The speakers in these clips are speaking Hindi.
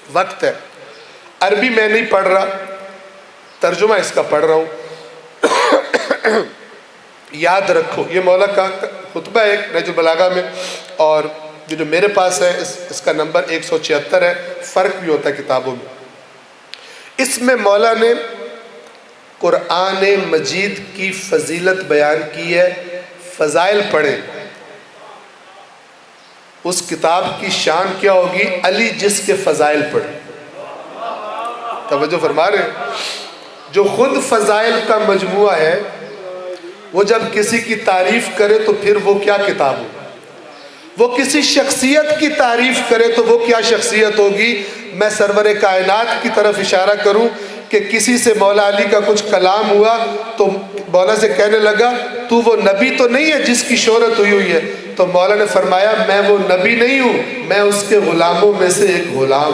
वक्त है। अरबी मैं नहीं पढ़ रहा, तर्जुमा इसका पढ़ रहा हूँ। याद रखो, ये मौला का खुतबा है नहजुल बलागा में, और ये जो मेरे पास है इसका नंबर 176 है। फ़र्क भी होता है किताबों में। इसमें मौला ने कुरान मजीद की फजीलत बयान की है। फ़ज़ाइल पढ़े, उस किताब की शान क्या होगी, अली जिसके फ़ज़ाइल पढ़े। तवज्जो फरमा रहे हैं? जो खुद फ़ज़ाइल का मजमुआ है, वो जब किसी की तारीफ़ करे तो फिर वो क्या किताब होगी। वो किसी शख्सियत की तारीफ़ करे तो वो क्या शख्सियत होगी। मैं सरवर कायनात की तरफ इशारा करूं कि किसी से मौला अली का कुछ कलाम हुआ तो मौला से कहने लगा, तू वो नबी तो नहीं है जिसकी शोहरत हुई है। तो मौला ने फरमाया, मैं वो नबी नहीं हूँ, मैं उसके गुलामों में से एक गुलाम।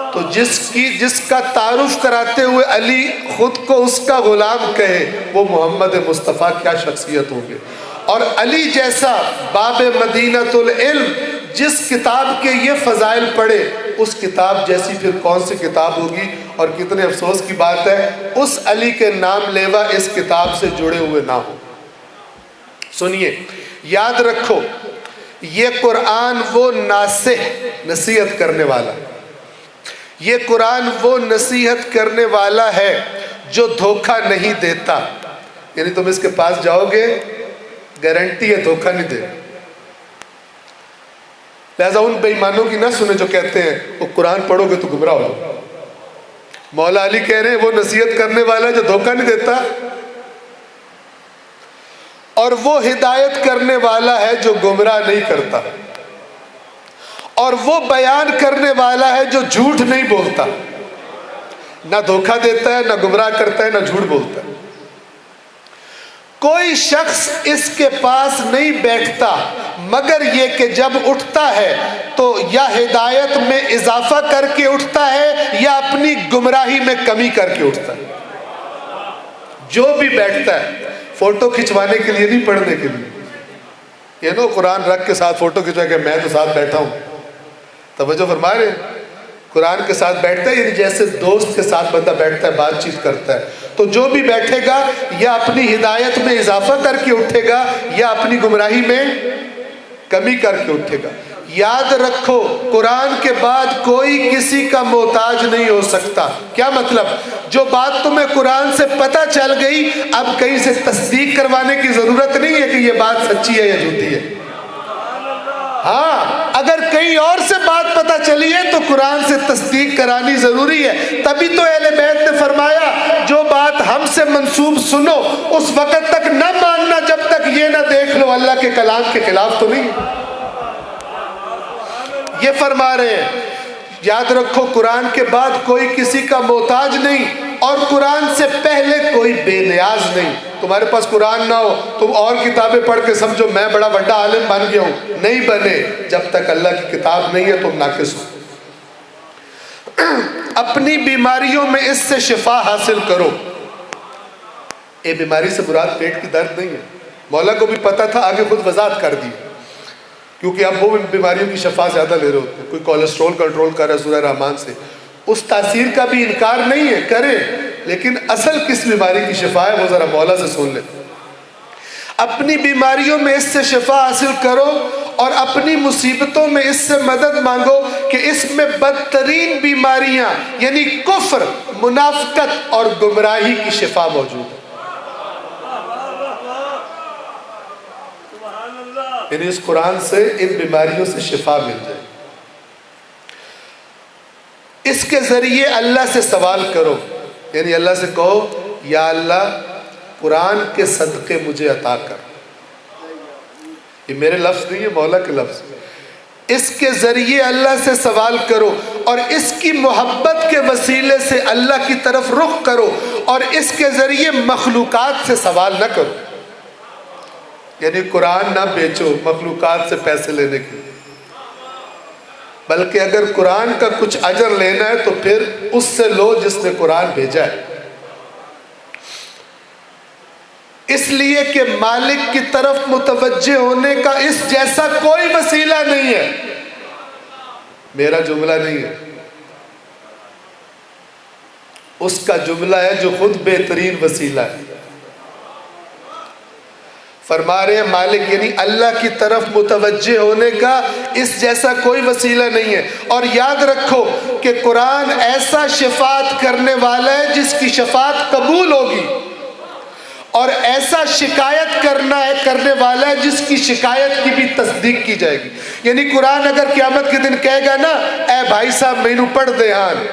तो जिसका तारुफ कराते हुए अली खुद को उसका गुलाम कहे, वो मोहम्मद मुस्तफ़ा क्या शख्सियत होंगे। और अली जैसा बाब मदीनतुल इल्म जिस किताब के ये फ़ज़ाइल पढ़े, उस किताब जैसी फिर कौन सी किताब होगी। और कितने अफसोस की बात है, उस अली के नाम लेवा इस किताब से जुड़े हुए ना हो। सुनिए, याद रखो, ये कुरान वो नासिह नसीहत करने वाला, ये कुरान वो नसीहत करने वाला है जो धोखा नहीं देता। यानी तुम इसके पास जाओगे, गारंटी है धोखा नहीं दे। लिहाजा उन बेईमानों की ना सुने जो कहते हैं वो कुरान पढ़ोगे तो गुमराह हो। मौला अली कह रहे हैं वो नसीहत करने वाला है जो धोखा नहीं देता, और वो हिदायत करने वाला है जो गुमराह नहीं करता, और वो बयान करने वाला है जो झूठ नहीं बोलता, ना धोखा देता है, ना गुमराह करता है, ना झूठ बोलता है। कोई शख्स इसके पास नहीं बैठता मगर ये कि जब उठता है तो या हिदायत में इजाफा करके उठता है या अपनी गुमराही में कमी करके उठता है। जो भी बैठता है फोटो खिंचवाने के लिए नहीं, पढ़ने के लिए। ये नो कुरान रख के साथ फोटो खिंचवा के मैं तो साथ बैठा हूँ। तवज्जो फरमा रहे, कुरान के साथ बैठता है, यानी जैसे दोस्त के साथ बंदा बैठता है, बातचीत करता है। तो जो भी बैठेगा या अपनी हिदायत में इजाफा करके उठेगा या अपनी गुमराही में कमी करके उठेगा। याद रखो, कुरान के बाद कोई किसी का मोहताज नहीं हो सकता। क्या मतलब? जो बात तुम्हें कुरान से पता चल गई, अब कहीं से तस्दीक करवाने की जरूरत नहीं है कि ये बात सच्ची है या झूठी है। हाँ, अगर कहीं और से बात पता चली है तो कुरान से तस्दीक करानी जरूरी है। तभी तो अहले बैत ने फरमाया, जो बात हमसे मंसूब सुनो उस वक्त तक न मानना जब तक ये ना देख लो अल्लाह के कलाम के खिलाफ तो नहीं। ये फरमा रहे हैं, याद रखो, कुरान के बाद कोई किसी का मोहताज नहीं और कुरान से पहले कोई बेनियाज नहीं। तुम्हारे पास कुरान ना हो, तुम और किताबें पढ़ के समझो मैं बड़ा बड़ा आलिम बन गया हूं, नहीं बने। जब तक अल्लाह की किताब नहीं है तुम नाकिस हो। अपनी बीमारियों में इससे शिफा हासिल करो। ये बीमारी से मुराद पेट की दर्द नहीं है, मौला को भी पता था, आगे खुद वजाहत कर दी, क्योंकि अब वो बीमारियों की शफा ज्यादा ले रहे होते हैं। कोई कोलेस्ट्रॉल कंट्रोल कर रहा है सूरह रहमान से, उस तासीर का भी इनकार नहीं है, करे, लेकिन असल किस बीमारी की शिफा है वो जरा मौला से सुन ले। अपनी बीमारियों में इससे शिफा हासिल करो और अपनी मुसीबतों में इससे मदद मांगो कि इसमें बदतरीन बीमारियां यानी कुफ्र, मुनाफिकत और गुमराही की शिफा मौजूद है। यानी इस कुरान से इन बीमारियों से शिफा मिल जाए। इसके जरिए अल्लाह से सवाल करो, यानी अल्लाह से कहो, या अल्लाह कुरान के सदक़े मुझे अता कर। ये मेरे लफ्ज़ नहीं है, मौला के लफ्ज़। इसके ज़रिए अल्लाह से सवाल करो और इसकी मोहब्बत के वसीले से अल्लाह की तरफ रुख करो और इसके ज़रिए मखलूक़ात से सवाल न करो। यानी कुरान ना बेचो मखलूक़ात से पैसे लेने के, बल्कि अगर कुरान का कुछ अजर लेना है तो फिर उससे लो जिसने कुरान भेजा है। इसलिए कि मालिक की तरफ मुतवज्जे होने का इस जैसा कोई वसीला नहीं है। मेरा जुमला नहीं है, उसका जुमला है जो खुद बेहतरीन वसीला है। फरमा रहे हैं मालिक यानी अल्लाह की तरफ मुतवज्जे होने का इस जैसा कोई वसीला नहीं है। और याद रखो कि कुरान ऐसा शफात करने वाला है जिसकी शफात कबूल होगी, और ऐसा शिकायत करने वाला है जिसकी शिकायत की भी तस्दीक की जाएगी। यानी कुरान अगर क़यामत के दिन कहेगा ना, ए भाई साहब मैनू पढ़ दे हान,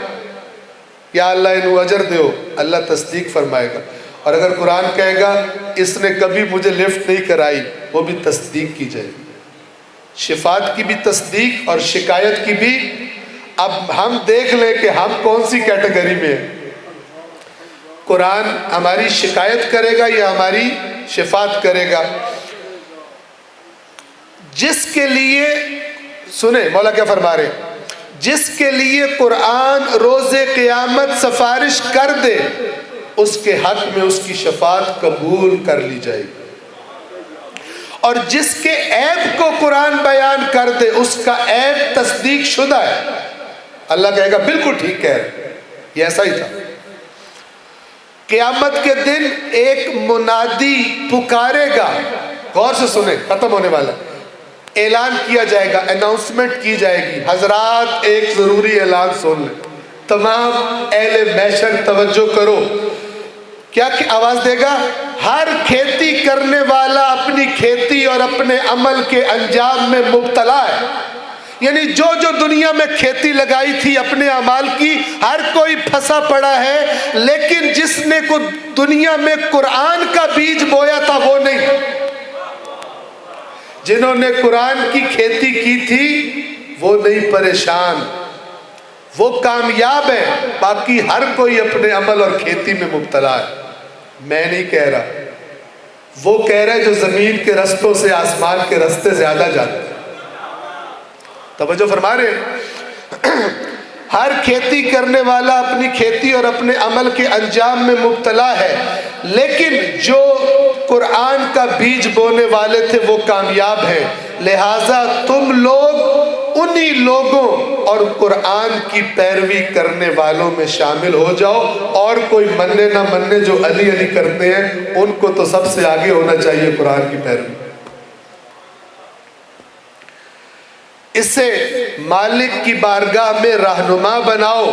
या अल्लाह इनू अजर दो, अल्लाह तस्दीक फरमाएगा। और अगर कुरान कहेगा इसने कभी मुझे लिफ्ट नहीं कराई, वो भी तस्दीक की जाएगी। शिफात की भी तस्दीक और शिकायत की भी। अब हम देख लें कि हम कौन सी कैटेगरी में हैं। कुरान हमारी शिकायत करेगा या हमारी शिफात करेगा? जिसके लिए, सुने मौला क्या फरमा रहे, जिसके लिए कुरान रोज़े क़यामत सिफारिश कर दे उसके हक में उसकी शफात कबूल कर ली जाएगी, और जिसके ऐब को कुरान बयान कर दे उसका ऐब तस्दीक शुदा है। अल्लाह कहेगा बिल्कुल ठीक कह रहे, ये ऐसा ही था। क़यामत के दिन एक मुनादी पुकारेगा, गौर से सुने, खत्म होने वाला, ऐलान किया जाएगा, अनाउंसमेंट की जाएगी। हजरात एक जरूरी ऐलान सुन लें, तमाम अहले महशर तवज्जो करो। क्या आवाज देगा? हर खेती करने वाला अपनी खेती और अपने अमल के अंजाम में मुब्तला है। यानी जो जो दुनिया में खेती लगाई थी अपने अमाल की, हर कोई फंसा पड़ा है, लेकिन जिसने को दुनिया में कुरान का बीज बोया था वो नहीं। जिन्होंने कुरान की खेती की थी वो नहीं परेशान, वो कामयाब है। बाकी हर कोई अपने अमल और खेती में मुब्तला है। मैं नहीं कह रहा, वो कह रहा है जो जमीन के रस्तों से आसमान के रास्ते ज्यादा जाते हैं। तवज्जो फरमा रहे हर खेती करने वाला अपनी खेती और अपने अमल के अंजाम में मुब्तला है, लेकिन जो कुरान का बीज बोने वाले थे वो कामयाब हैं। लिहाजा तुम लोग उन्हीं लोगों और कुरान की पैरवी करने वालों में शामिल हो जाओ, और कोई मन्ने ना मन्ने जो अली अली करते हैं उनको तो सबसे आगे होना चाहिए कुरान की पैरवी। इससे मालिक की बारगाह में रहनुमा बनाओ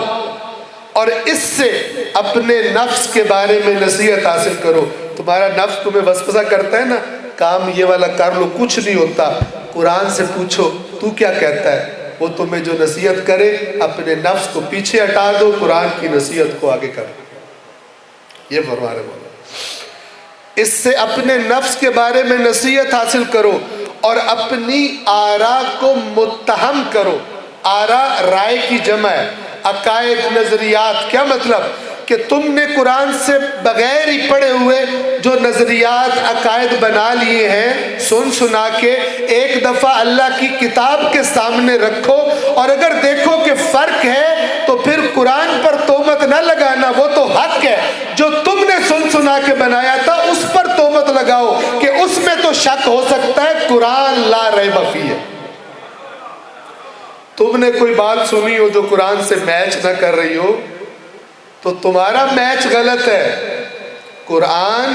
और इससे अपने नफ्स के बारे में नसीहत हासिल करो। तुम्हारा नफ्स तुम्हें वसवसा करता है ना, काम ये वाला कर लो, कुछ नहीं होता, कुरान से पूछो तू क्या कहता है, वो तुम्हें जो नसीहत करे अपने नफ्स को पीछे हटा दो, कुरान की नसीहत को आगे करो। ये फरमा रहे बोला, इससे अपने नफ्स के बारे में नसीहत हासिल करो और अपनी आरा को मुत्तहम करो। आरा राय की जमा है, अकायद नजरियात। क्या मतलब कि तुमने कुरान से बगैर ही पढ़े हुए जो नजरियात अकायद बना लिए हैं, सुन सुना के एक दफा अल्लाह की किताब के सामने रखो, और अगर देखो कि फर्क है तो फिर कुरान पर तोहमत न लगाना, वो तो हक है। जो तुमने सुन सुना के बनाया था उस पर तोहमत लगाओ कि उसमें तो शक हो सकता है, कुरान ला रैब फीह है। तुमने कोई बात सुनी हो जो कुरान से मैच ना कर रही हो तो तुम्हारा मैच गलत है। कुरान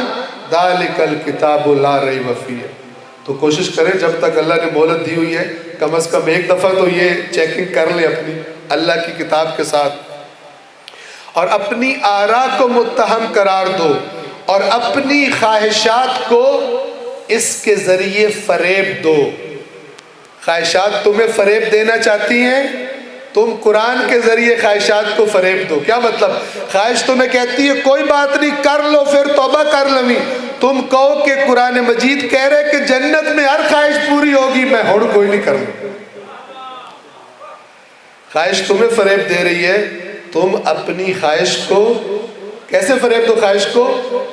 दालिकल किताबु ला रैब फीह। तो कोशिश करें जब तक अल्लाह ने मोहलत दी हुई है, कम से कम एक दफ़ा तो ये चेकिंग कर ले अपनी अल्लाह की किताब के साथ, और अपनी आरा को मुत्तहम करार दो और अपनी ख्वाहिशात को इसके ज़रिए फ़रेब दो। ख्वाहिशात तुम्हें फ़रेब देना चाहती हैं, तुम कुरान के ज़रिए ख्वाहिशात को फ़रेब दो। क्या मतलब? ख्वाहिश तुम्हें कहती है कोई बात नहीं कर लो, फिर तौबा कर लवी। तुम कहो कि कुरान मजीद कह रहे कि जन्नत में हर ख्वाहिश पूरी होगी, मैं हुड़ कोई नहीं कर लूँ। ख्वाहिश तुम्हें फ़रेब दे रही है, तुम अपनी ख्वाहिश को कैसे फ़रेब दो? ख्वाहिश को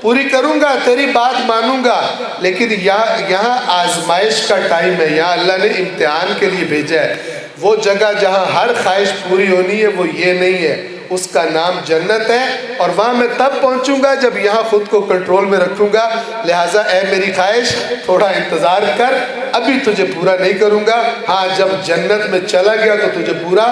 पूरी करूँगा, तेरी बात मानूंगा, लेकिन यहाँ आजमाइश का टाइम है, यहाँ अल्लाह ने इम्तिहान के लिए भेजा है। वो जगह जहाँ हर ख्वाहिश पूरी होनी है वो ये नहीं है, उसका नाम जन्नत है, और वहाँ मैं तब पहुँचूँगा जब यहाँ खुद को कंट्रोल में रखूँगा। लिहाजा ए मेरी ख्वाहिश, थोड़ा इंतज़ार कर, अभी तुझे पूरा नहीं करूँगा, हाँ जब जन्नत में चला गया तो तुझे पूरा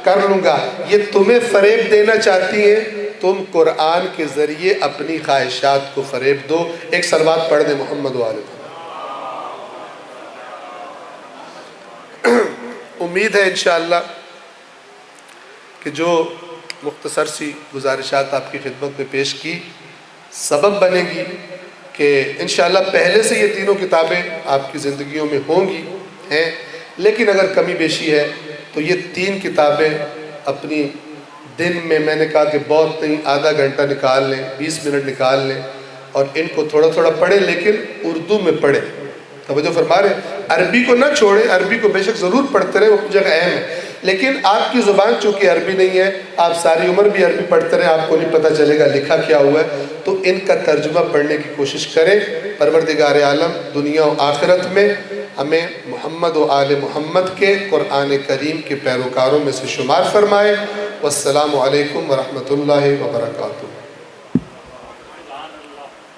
कर लूँगा। ये तुम्हें फ़रेब देना चाहती है, तुम कुरान के ज़रिए अपनी ख्वाहिशात को फ़रेब दो। एक सलवात पढ़ दे मोहम्मद वाले। उम्मीद है इंशाअल्लाह कि जो मुख्तसर सी गुजारिशात आपकी खिदमत में पेश की सबब बनेगी कि इंशाअल्लाह पहले से ये तीनों किताबें आपकी ज़िंदगियों में होंगी हैं, लेकिन अगर कमी बेशी है तो ये 3 किताबें अपनी दिन में, मैंने कहा कि बहुत नहीं, आधा घंटा निकाल लें, 20 मिनट निकाल लें और इनको थोड़ा थोड़ा पढ़ें, लेकिन उर्दू में पढ़ें। तवज्जो फरमा रहे, अरबी को ना छोड़ें, अरबी को बेशक ज़रूर पढ़ते रहें, वो अपनी जगह अहम है, लेकिन आपकी ज़ुबान चूँकि अरबी नहीं है, आप सारी उम्र भी अरबी पढ़ते रहें, आपको नहीं पता चलेगा लिखा क्या हुआ है, तो इनका तर्जुमा पढ़ने की कोशिश करें। परवरदिगार आलम दुनिया और आखिरत में हमें मोहम्मद व आले मोहम्मद के कुरान करीम के पैरोकारों में से शुमार फरमाए। वस्सलामु अलैकुम व रहमतुल्लाहि व बरकातुहू।